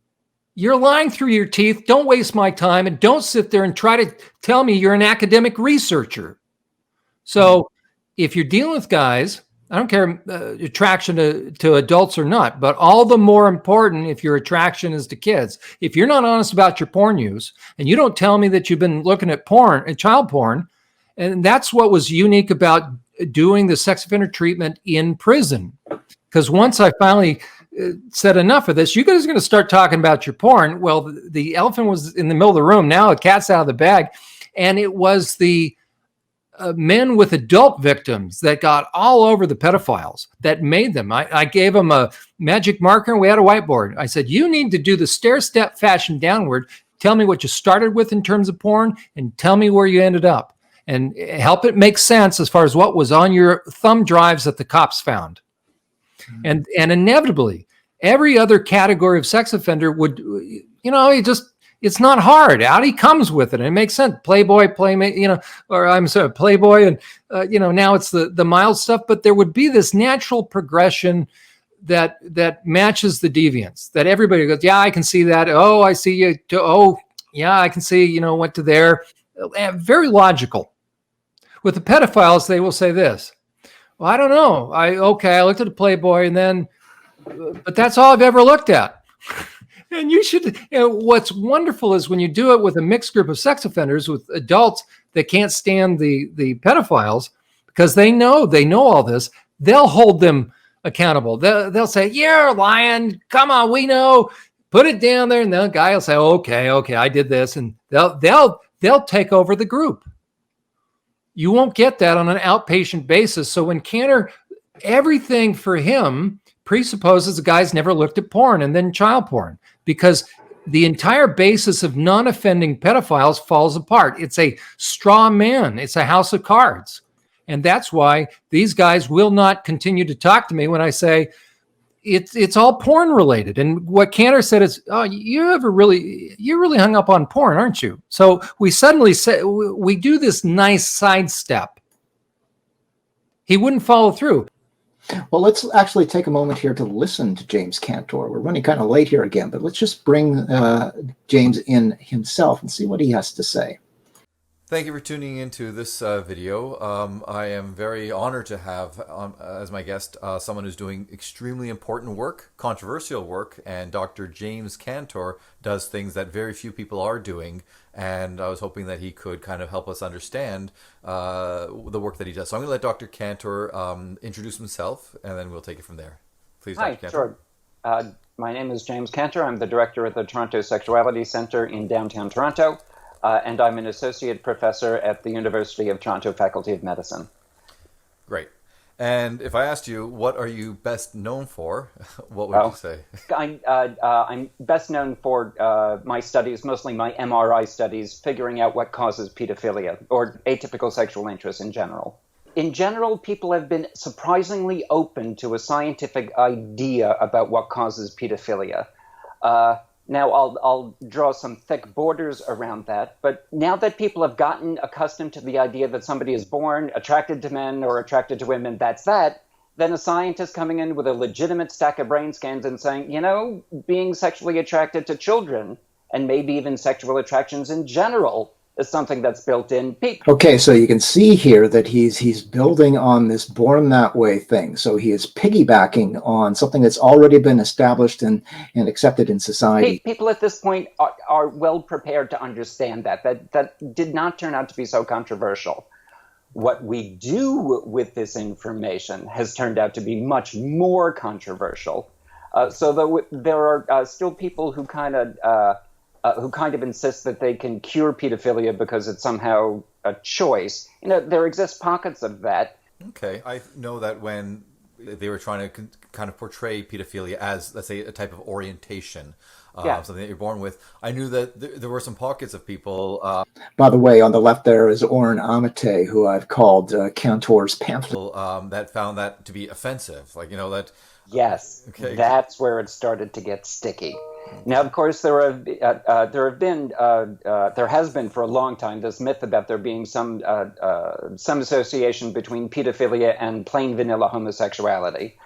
You're lying through your teeth. Don't waste my time, and don't sit there and try to tell me you're an academic researcher. So if you're dealing with guys, I don't care attraction to adults or not, but all the more important if your attraction is to kids. If you're not honest about your porn use and you don't tell me that you've been looking at porn and child porn, and that's what was unique about doing the sex offender treatment in prison. Because once I finally said enough of this, you guys are going to start talking about your porn. Well, the elephant was in the middle of the room. Now the cat's out of the bag. And it was the men with adult victims that got all over the pedophiles that made them. I gave them a magic marker and we had a whiteboard. I said, you need to do the stair-step fashion downward. Tell me what you started with in terms of porn and tell me where you ended up. And help it make sense as far as what was on your thumb drives that the cops found. And inevitably, every other category of sex offender would, it's not hard. Out he comes with it. And it makes sense. Playboy, playmate, Playboy. And, now it's the mild stuff. But there would be this natural progression that matches the deviance, that everybody goes, yeah, I can see that. Oh, I see you. Oh, yeah, I can see, went to there. Very logical. With the pedophiles, they will say this. Well, I don't know. I looked at a Playboy but that's all I've ever looked at. And you should, what's wonderful is when you do it with a mixed group of sex offenders, with adults that can't stand the pedophiles, because they know all this, they'll hold them accountable. They'll say, you're lying. Come on, we know. Put it down there. And the guy will say, okay, I did this. And they'll take over the group. You won't get that on an outpatient basis. So when Cantor, everything for him presupposes the guy's never looked at porn and then child porn, because the entire basis of non-offending pedophiles falls apart. It's a straw man. It's a house of cards. And that's why these guys will not continue to talk to me when I say it's all porn related. And what Cantor said is, oh, you're really hung up on porn, aren't you? So we suddenly say, we do this nice sidestep. He wouldn't follow through. Well, let's actually take a moment here to listen to James Cantor. We're running kind of late here again, but let's just bring James in himself and see what he has to say. Thank you for tuning into this video. I am very honored to have as my guest someone who's doing extremely important work, controversial work, and Dr. James Cantor does things that very few people are doing, and I was hoping that he could kind of help us understand the work that he does. So I'm going to let Dr. Cantor introduce himself, and then we'll take it from there. Please, Dr. Cantor. Sure. My name is James Cantor. I'm the director of the Toronto Sexuality Center in downtown Toronto. And I'm an associate professor at the University of Toronto Faculty of Medicine. Great. And if I asked you, what are you best known for, what would you say? I'm best known for my studies, mostly my MRI studies, figuring out what causes pedophilia or atypical sexual interest in general. In general, people have been surprisingly open to a scientific idea about what causes pedophilia. Now, I'll draw some thick borders around that, but now that people have gotten accustomed to the idea that somebody is born attracted to men or attracted to women, that's that, then a scientist coming in with a legitimate stack of brain scans and saying, you know, being sexually attracted to children, and maybe even sexual attractions in general, is something that's built in people. Okay, so you can see here that he's building on this born that way thing. So he is piggybacking on something that's already been established and accepted in society. People at this point are well prepared to understand that did not turn out to be so controversial. What we do with this information has turned out to be much more controversial. So there are still people who kind of insist that they can cure pedophilia because it's somehow a choice. You know, there exist pockets of that. Okay, I know that when they were trying to kind of portray pedophilia as, let's say, a type of orientation, something that you're born with, I knew that there were some pockets of people. By the way, on the left there is Oren Amate, who I've called Cantor's pamphlet. That found that to be offensive, like, you know, that. Yes, okay. That's where it started to get sticky. Now, of course, there has been for a long time this myth about there being some association between pedophilia and plain vanilla homosexuality.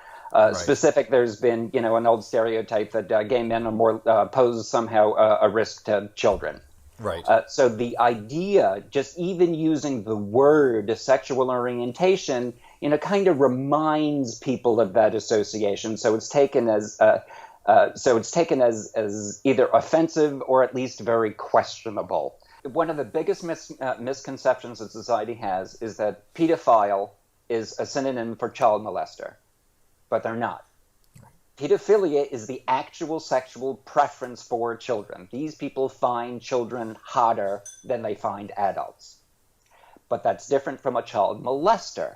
Specific, there's been an old stereotype that gay men are more pose somehow a risk to children. Right. So the idea, just even using the word sexual orientation, kind of reminds people of that association. So it's taken as either offensive or at least very questionable. One of the biggest misconceptions that society has is that pedophile is a synonym for child molester, but they're not. Pedophilia is the actual sexual preference for children. These people find children hotter than they find adults. But that's different from a child molester.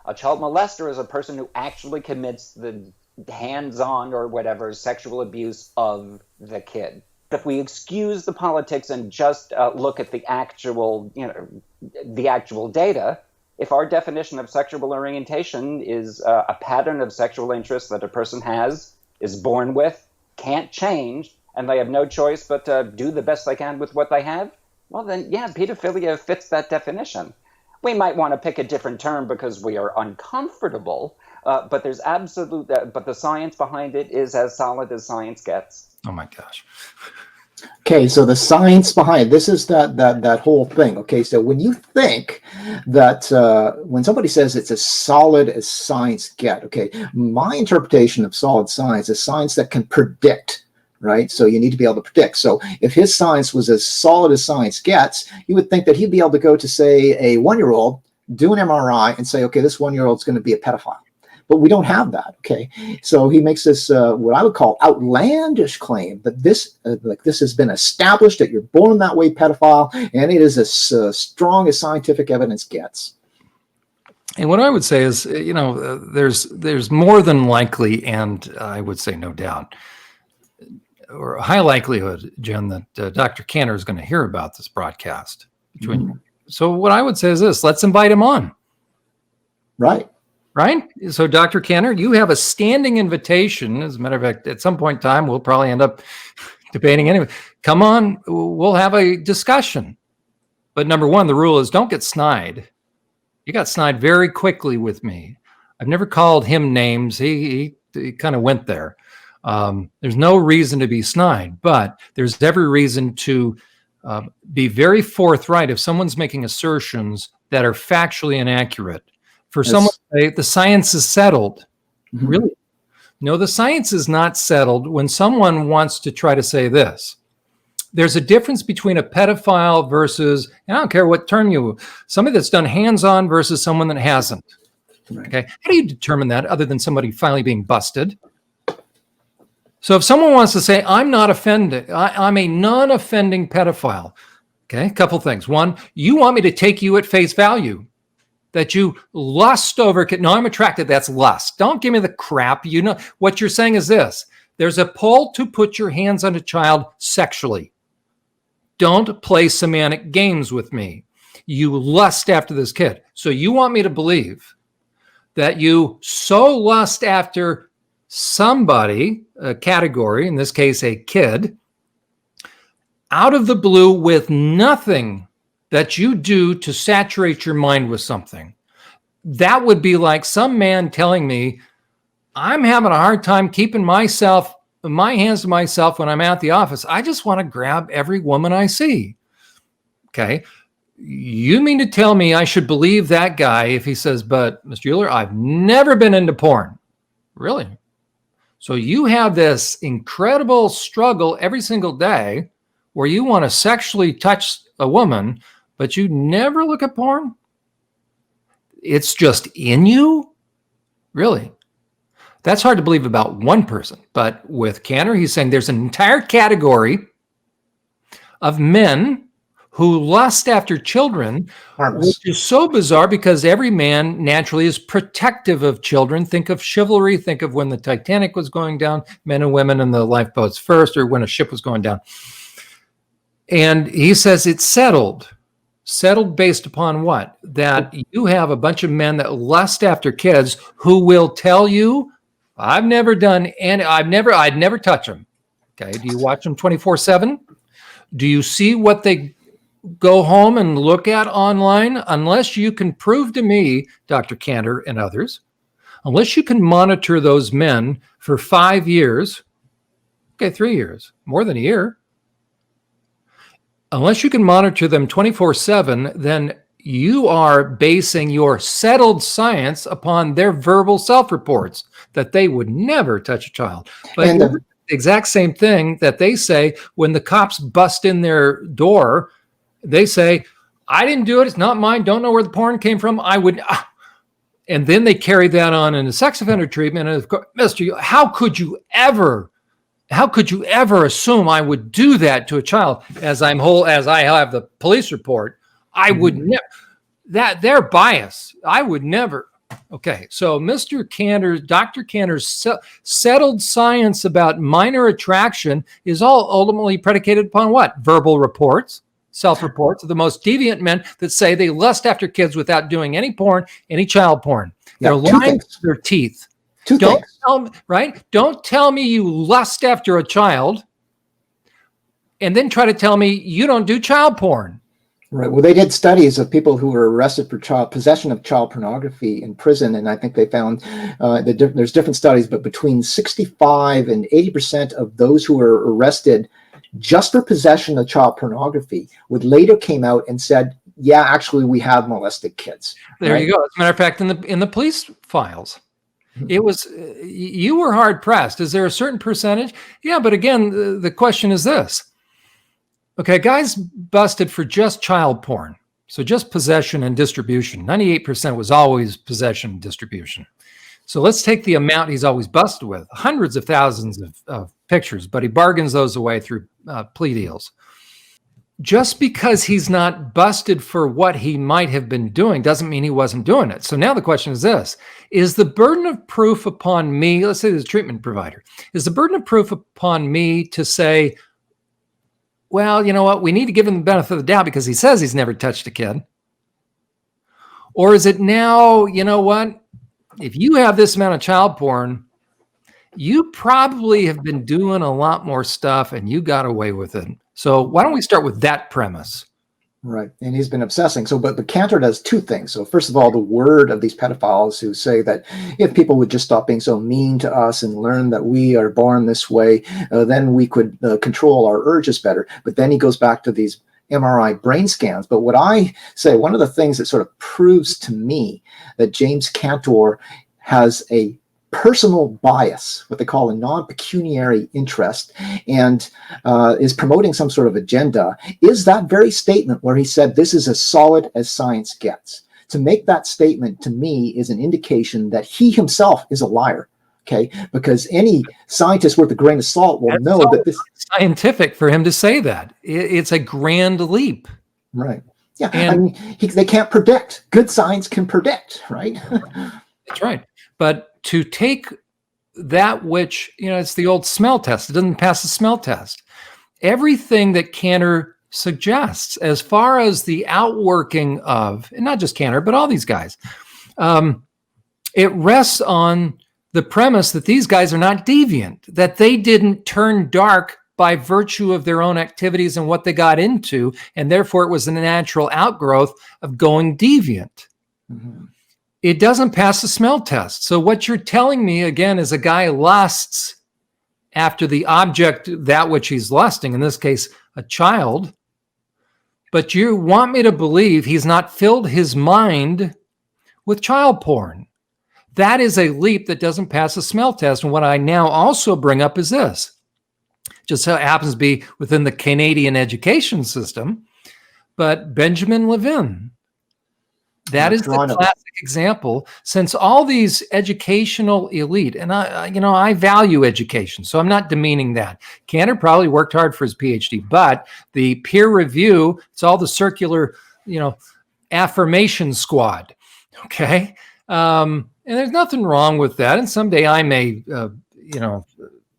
A child molester is a person who actually commits the hands-on or whatever sexual abuse of the kid. If we excuse the politics and just look at the actual data, if our definition of sexual orientation is a pattern of sexual interest that a person has, is born with, can't change, and they have no choice but to do the best they can with what they have, well then, yeah, pedophilia fits that definition. We might want to pick a different term because we are uncomfortable, but there's but the science behind it is as solid as science gets. Oh my gosh. Okay, so the science behind this is that whole thing. Okay, so when you think that when somebody says it's as solid as science get, okay, my interpretation of solid science is science that can predict, right? So you need to be able to predict. So if his science was as solid as science gets, you would think that he'd be able to go to, say, a 1-year-old, do an MRI, and say, okay, this 1-year-old is going to be a pedophile. But we don't have that, okay? So he makes this, what I would call outlandish claim that this has been established, that you're born that way pedophile, and it is as strong as scientific evidence gets. And what I would say is, there's more than likely, and I would say no doubt, or a high likelihood, Jen, that Dr. Cantor is going to hear about this broadcast. So what I would say is this: let's invite him on. Right. So, Dr. Cantor, you have a standing invitation. As a matter of fact, at some point in time, we'll probably end up debating anyway. Come on, we'll have a discussion. But number one, the rule is don't get snide. You got snide very quickly with me. I've never called him names. He kind of went there. There's no reason to be snide, but there's every reason to be very forthright if someone's making assertions that are factually inaccurate. For someone to say the science is settled, really? No, the science is not settled when someone wants to try to say this. There's a difference between a pedophile versus, I don't care what term somebody that's done hands-on versus someone that hasn't. Okay, how do you determine that other than somebody finally being busted? So if someone wants to say, I'm not offended, I'm a non-offending pedophile, okay, a couple things. One, you want me to take you at face value, that you lust over, no, I'm attracted, that's lust. Don't give me the crap. You know, what you're saying is this, there's a pull to put your hands on a child sexually. Don't play semantic games with me. You lust after this kid. So you want me to believe that you so lust after somebody, a category, in this case, a kid, out of the blue with nothing that you do to saturate your mind with something. That would be like some man telling me, I'm having a hard time keeping my hands to myself when I'm at the office. I just want to grab every woman I see. Okay. You mean to tell me I should believe that guy if he says, but Mr. Euler, I've never been into porn. Really? So you have this incredible struggle every single day where you want to sexually touch a woman, but you never look at porn? It's just in you? Really? That's hard to believe about one person. But with Cantor, he's saying there's an entire category of men who lust after children, which is so bizarre because every man naturally is protective of children. Think of chivalry. Think of when the Titanic was going down, men and women in the lifeboats first, or when a ship was going down. And he says it's settled. Settled based upon what? That you have a bunch of men that lust after kids who will tell you, I've never done, and I'd never touch them. Okay. Do you watch them 24/7? Do you see what they go home and look at online? Unless you can prove to me, Dr. Cantor and others, unless you can monitor those men for 5 years, okay, 3 years, more than a year, unless you can monitor them 24/7, then you are basing your settled science upon their verbal self-reports that they would never touch a child. But the exact same thing that they say when the cops bust in their door, they say, I didn't do it. It's not mine. Don't know where the porn came from. I would. And then they carry that on in a sex offender treatment. And of course, Mr. How could you ever assume I would do that to a child? As I have the police report, I would never. That their bias. I would never. Okay, so Mr. Cantor, Dr. Cantor's settled science about minor attraction is all ultimately predicated upon what? Verbal reports. Self-reports of the most deviant men that say they lust after kids without doing any porn, any child porn. They're lying to their teeth. Don't tell me you lust after a child and then try to tell me you don't do child porn. Right. Well, they did studies of people who were arrested for possession of child pornography in prison, and I think they found there's different studies, but between 65 and 80% of those who were arrested just for possession of child pornography would later came out and said, yeah, actually we have molested kids. There you go. As a matter of fact, in the police files, it was, you were hard pressed. Is there a certain percentage? Yeah. But again, the question is this. Okay. Guys busted for just child porn. So just possession and distribution. 98% was always possession and distribution. So let's take the amount he's always busted with, hundreds of thousands of pictures, but he bargains those away through plea deals. Just because he's not busted for what he might have been doing doesn't mean he wasn't doing it. So now the question is this, is the burden of proof upon me, let's say there's a treatment provider, is the burden of proof upon me to say, well, you know what, we need to give him the benefit of the doubt because he says he's never touched a kid? Or is it now, you know what, if you have this amount of child porn, you probably have been doing a lot more stuff and you got away with it. So why don't we start with that premise? Right. And he's been obsessing. So, but Cantor does two things. So first of all, the word of these pedophiles who say that if people would just stop being so mean to us and learn that we are born this way, then we could control our urges better. But then he goes back to these MRI brain scans. But what I say, one of the things that sort of proves to me that James Cantor has a personal bias, what they call a non-pecuniary interest, and is promoting some sort of agenda, is that very statement where he said, this is as solid as science gets. To make that statement, to me, is an indication that he himself is a liar. Okay, because any scientist worth a grain of salt will know that this is scientific for him to say that. It's a grand leap. Right. Yeah. And I mean, they can't predict. Good science can predict, right? That's right. But to take that which, it's the old smell test. It doesn't pass the smell test. Everything that Cantor suggests as far as the outworking of, and not just Cantor, but all these guys, it rests on the premise that these guys are not deviant, that they didn't turn dark by virtue of their own activities and what they got into, and therefore it was a natural outgrowth of going deviant. Mm-hmm. It doesn't pass the smell test. So what you're telling me, again, is a guy lusts after the object, that which he's lusting, in this case, a child, but you want me to believe he's not filled his mind with child porn. That is a leap that doesn't pass the smell test. And what I now also bring up is this. Just so it happens to be within the Canadian education system, but Benjamin Levin. That is the classic example, since all these educational elite, and I value education, so I'm not demeaning that. Cantor probably worked hard for his PhD, but the peer review, it's all the circular, affirmation squad. Okay. And there's nothing wrong with that. And someday I may, the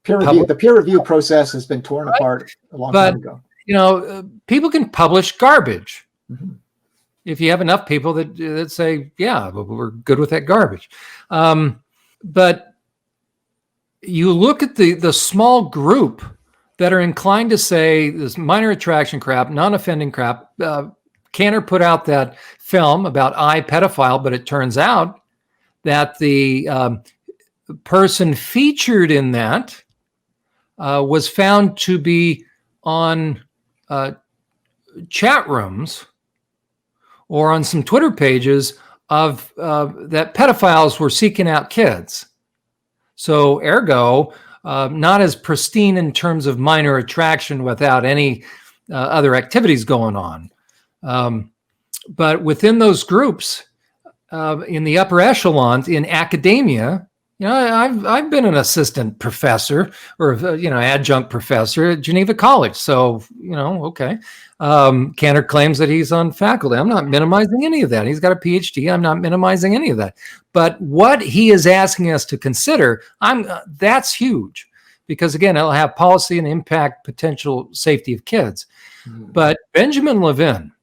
peer review process has been torn apart a long time ago. People can publish garbage. Mm-hmm. If you have enough people that say, yeah, we're good with that garbage. But you look at the small group that are inclined to say this minor attraction crap, non-offending crap. Cantor put out that film about pedophile, but it turns out that the person featured in that was found to be on chat rooms or on some Twitter pages of that pedophiles were seeking out kids. So ergo, not as pristine in terms of minor attraction without any other activities going on. But within those groups, in the upper echelons in academia, I've been an assistant professor or adjunct professor at Geneva College. So okay. Cantor claims that he's on faculty. I'm not minimizing any of that. He's got a PhD. I'm not minimizing any of that. But what he is asking us to consider, that's huge, because again, it'll have policy and impact potential safety of kids. Mm-hmm. But Benjamin Levin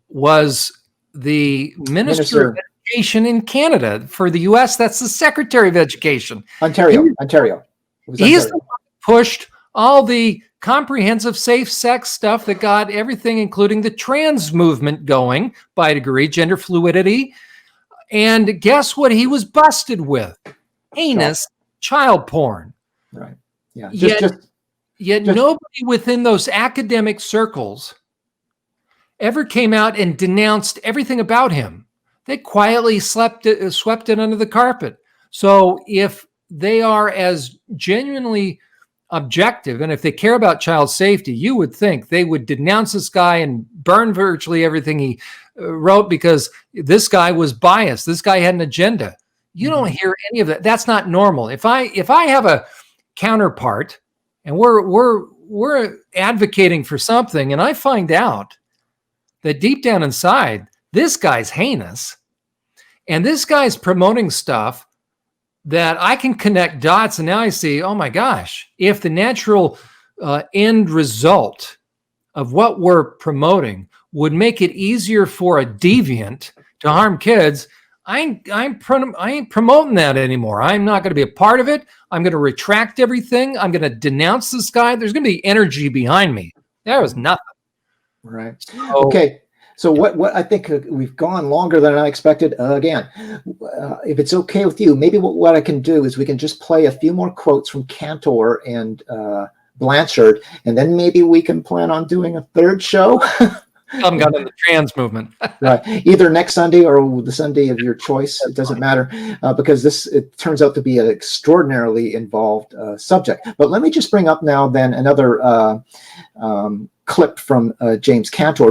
was the Minister of Education in Canada. For the U.S., that's the Secretary of Education. Ontario. He's the one who pushed all the comprehensive safe sex stuff that got everything, including the trans movement, going by a degree, gender fluidity. And guess what he was busted with? Heinous child porn. Right. Yeah. Yet nobody within those academic circles ever came out and denounced everything about him. They quietly swept it under the carpet. So if they are as genuinely objective, and if they care about child safety, you would think they would denounce this guy and burn virtually everything he wrote because this guy was biased. This guy had an agenda. You don't hear any of that. That's not normal. If I have a counterpart and we're advocating for something, and I find out that deep down inside, this guy's heinous, and this guy's promoting stuff that I can connect dots, and now I see, oh my gosh, if the natural end result of what we're promoting would make it easier for a deviant to harm kids, I ain't promoting that anymore. I'm not going to be a part of it. I'm going to retract everything. I'm going to denounce this guy. There's going to be energy behind me. There was nothing. Right. Okay. So what I think we've gone longer than I expected. Again, if it's okay with you, maybe what I can do is we can just play a few more quotes from Cantor and Blanchard, and then maybe we can plan on doing a third show. Some got in the trans movement. Right, either next Sunday or the Sunday of your choice. It doesn't matter, because it turns out to be an extraordinarily involved subject. But let me just bring up now then another clip from James Cantor.